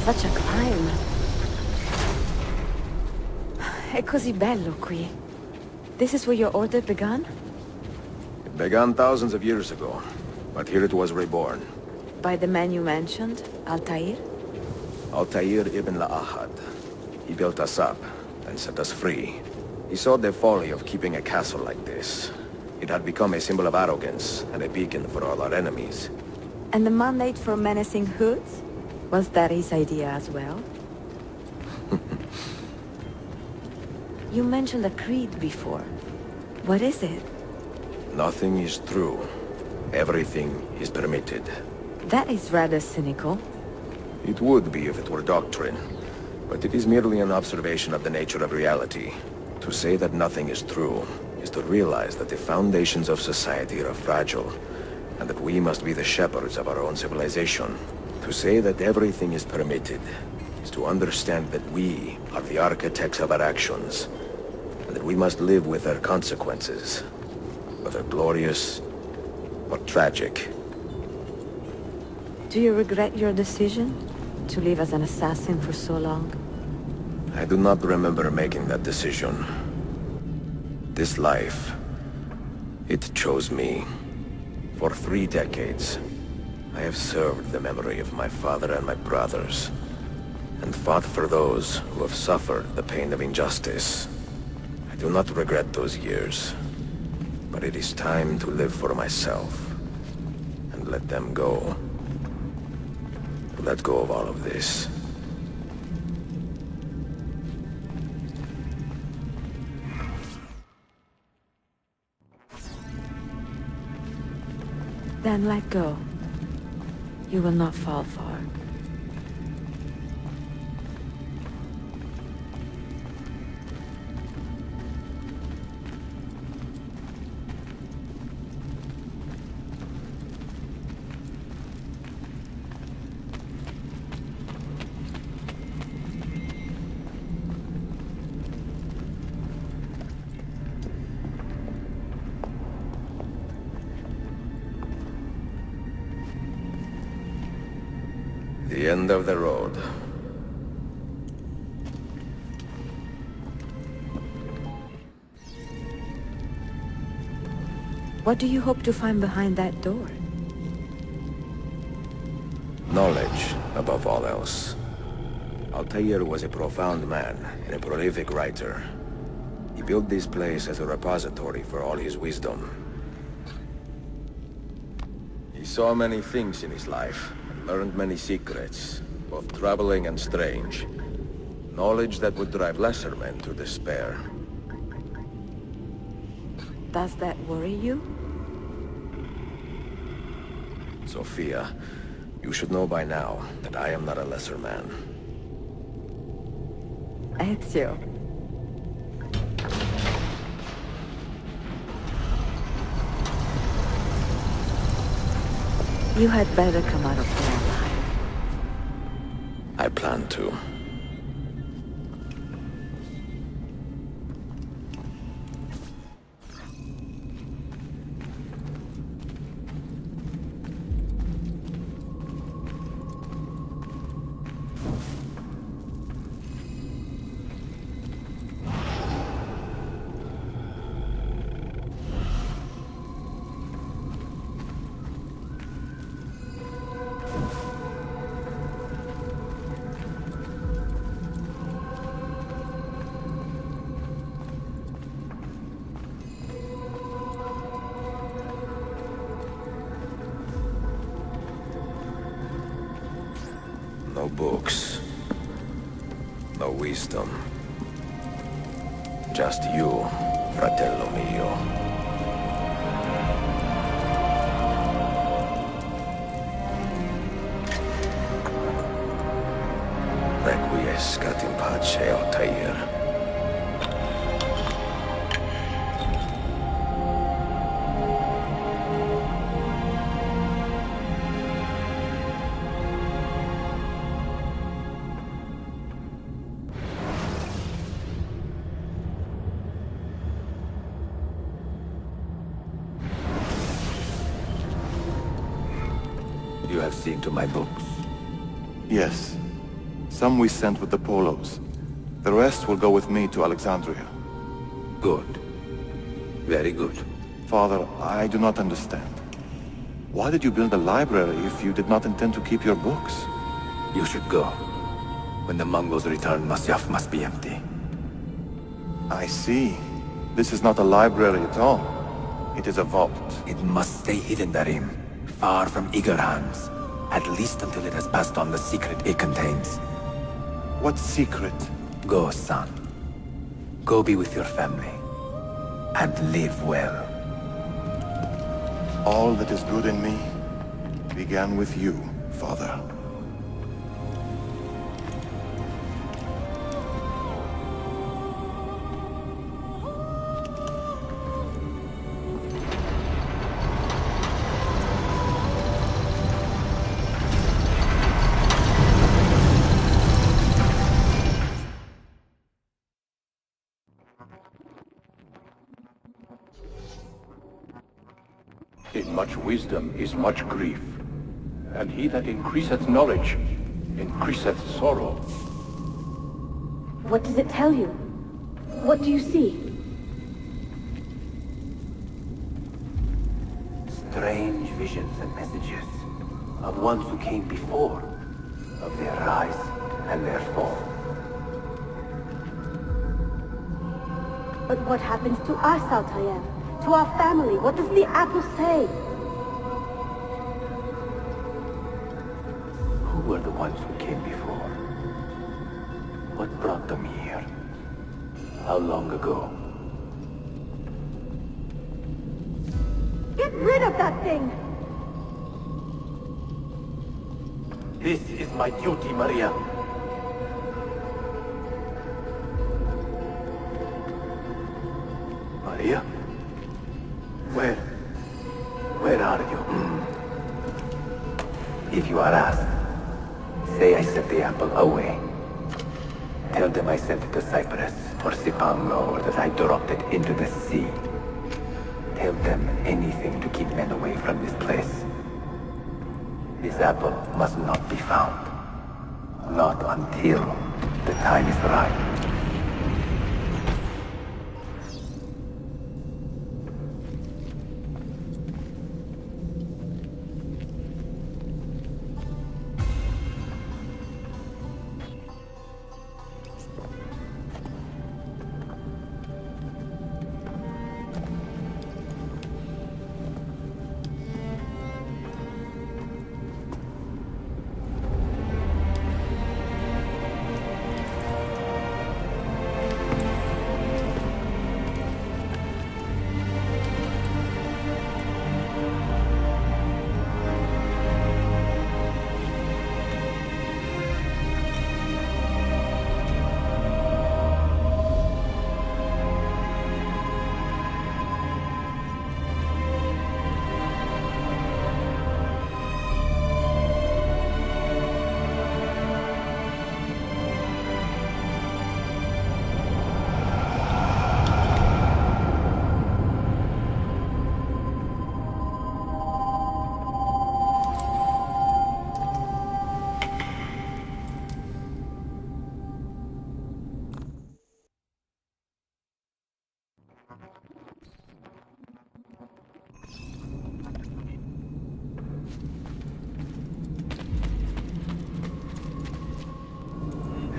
Such a climb. È così bello qui. This is where your order began? It began thousands of years ago, but here it was reborn. By the man you mentioned, Altair? Altair ibn La'ahad. He built us up and set us free. He saw the folly of keeping a castle like this. It had become a symbol of arrogance and a beacon for all our enemies. And the mandate for menacing hoods? Was that his idea as well? You mentioned a creed before. What is it? Nothing is true. Everything is permitted. That is rather cynical. It would be if it were doctrine, but it is merely an observation of the nature of reality. To say that nothing is true is to realize that the foundations of society are fragile, and that we must be the shepherds of our own civilization. To say that everything is permitted is to understand that we are the architects of our actions, and that we must live with their consequences, whether glorious or tragic. Do you regret your decision to live as an assassin for so long? I do not remember making that decision. This life, it chose me. For 3 decades, I have served the memory of my father and my brothers, and fought for those who have suffered the pain of injustice. I do not regret those years, but it is time to live for myself, and let them go. Let go of all of this. Then let go. You will not fall far. The end of the road. What do you hope to find behind that door? Knowledge, above all else. Altair was a profound man and a prolific writer. He built this place as a repository for all his wisdom. He saw many things in his life, and learned many secrets, both troubling and strange. Knowledge that would drive lesser men to despair. Does that worry you? Sophia, you should know by now that I am not a lesser man. Ezio. You had better come out of there alive. I plan to. No books. No wisdom. Just you, fratello mio. Requiescat in pace, Altair. You have seen to my books? Yes. Some we sent with the Polos. The rest will go with me to Alexandria. Good. Very good. Father, I do not understand. Why did you build a library if you did not intend to keep your books? You should go. When the Mongols return, Masyaf must be empty. I see. This is not a library at all. It is a vault. It must stay hidden, Darim. Far from eager hands. At least until it has passed on the secret it contains. What secret? Go, son. Go be with your family. And live well. All that is good in me began with you, Father. In much wisdom is much grief, and he that increaseth knowledge increaseth sorrow. What does it tell you? What do you see? Strange visions and messages of ones who came before, of their rise and their fall. But what happens to us, Altair? To our family? What does the apple say? Who were the ones who came before? What brought them here? How long ago? Get rid of that thing! This is my duty, Maria. Maria? Where are you? If you are asked, say I sent the apple away. Tell them I sent it to Cyprus or Cipango, or that I dropped it into the sea. Tell them anything to keep men away from this place. This apple must not be found. Not until the time is right.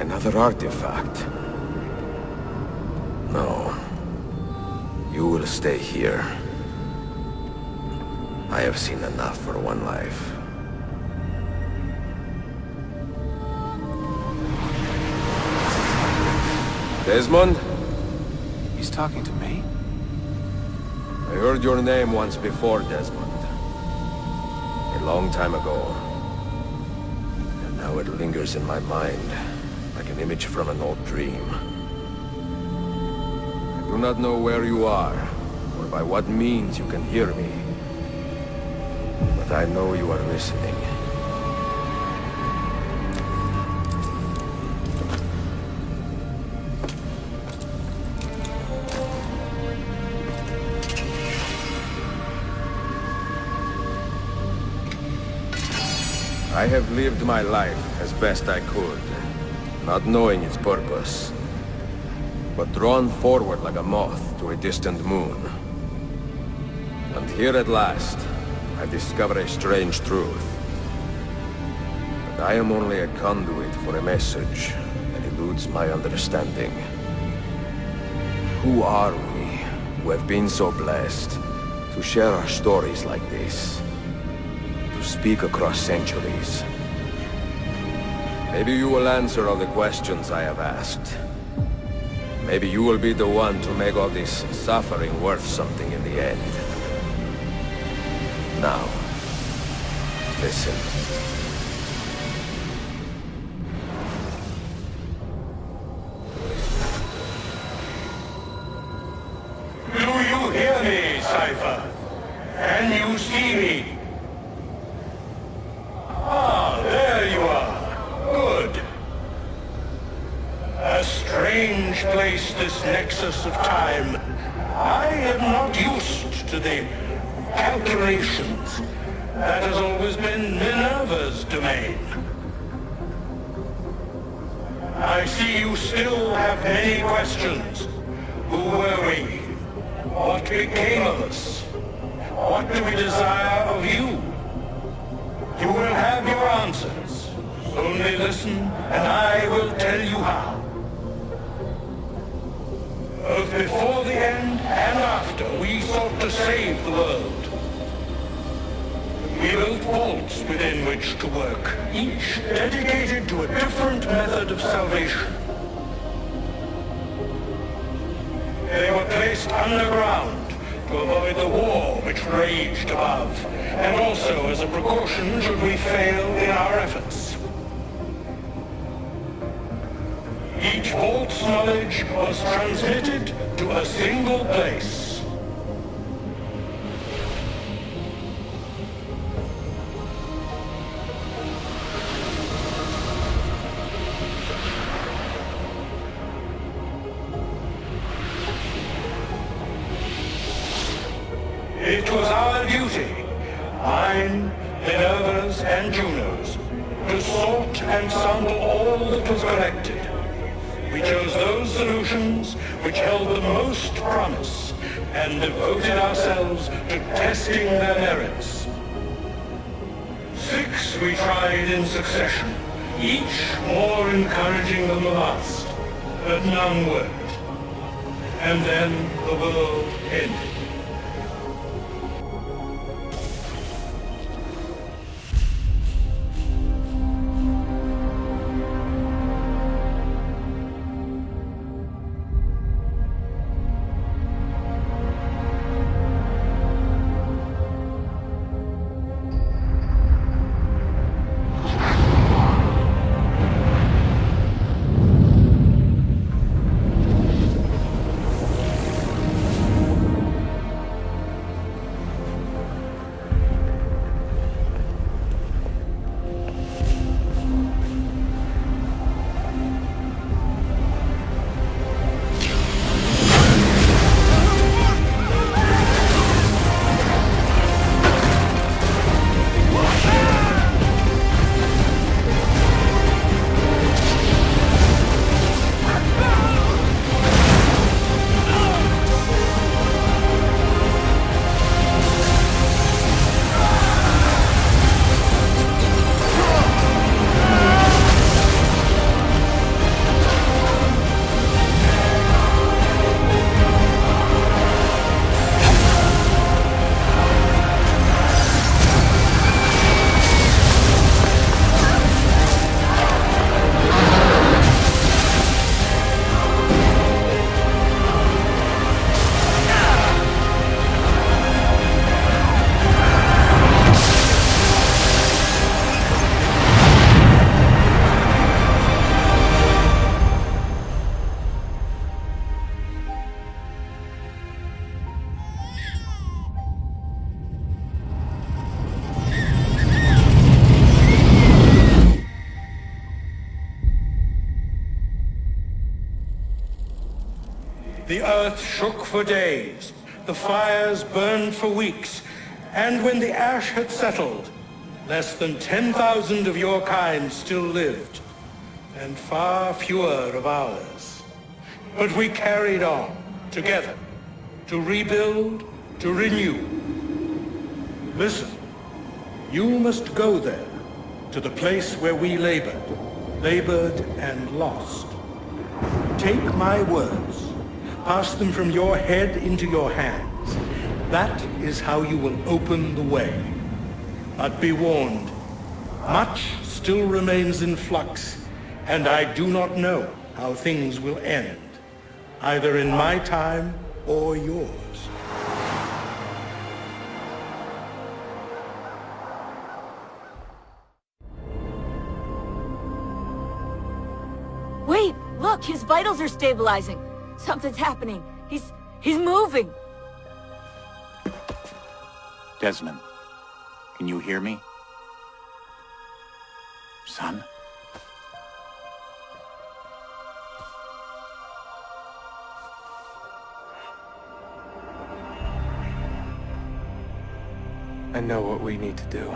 Another artifact. No. You will stay here. I have seen enough for one life. Desmond? He's talking to me? I heard your name once before, Desmond. A long time ago. And now it lingers in my mind, like an image from an old dream. I do not know where you are, or by what means you can hear me. But I know you are listening. I have lived my life as best I could. not knowing its purpose, but drawn forward like a moth to a distant moon. And here at last, I discover a strange truth. That I am only a conduit for a message that eludes my understanding. Who are we, who have been so blessed, to share our stories like this? To speak across centuries? Maybe you will answer all the questions I have asked. Maybe you will be the one to make all this suffering worth something in the end. Now, listen. Do you hear me, Cypher? Can you see me? Ah, there you are. Good. A strange place, this nexus of time. I am not used to the calculations. That has always been Minerva's domain. I see you still have many questions. Who were we? What became of us? What do we desire of you? You will have your answers. Only listen, and I will tell you how. Both before the end and after, we sought to save the world. We built vaults within which to work, each dedicated to a different method of salvation. They were placed underground to avoid the war which raged above, and also as a precaution should we fail in our efforts. Each vault's knowledge was transmitted to a single place. It was our duty, mine, Minerva's, and Juno's, to sort and sample all that was collected. We chose those solutions which held the most promise, and devoted ourselves to testing their merits. 6 we tried in succession, each more encouraging than the last, but none worked. And then the world ended. The earth shook for days, the fires burned for weeks, and when the ash had settled, less than 10,000 of your kind still lived, and far fewer of ours. But we carried on, together, to rebuild, to renew. Listen, you must go there, to the place where we labored and lost. Take my words, pass them from your head into your hands. That is how you will open the way. But be warned, much still remains in flux, and I do not know how things will end, either in my time or yours. Wait! Look! His vitals are stabilizing! Something's happening! He's moving! Desmond, can you hear me? Son? I know what we need to do.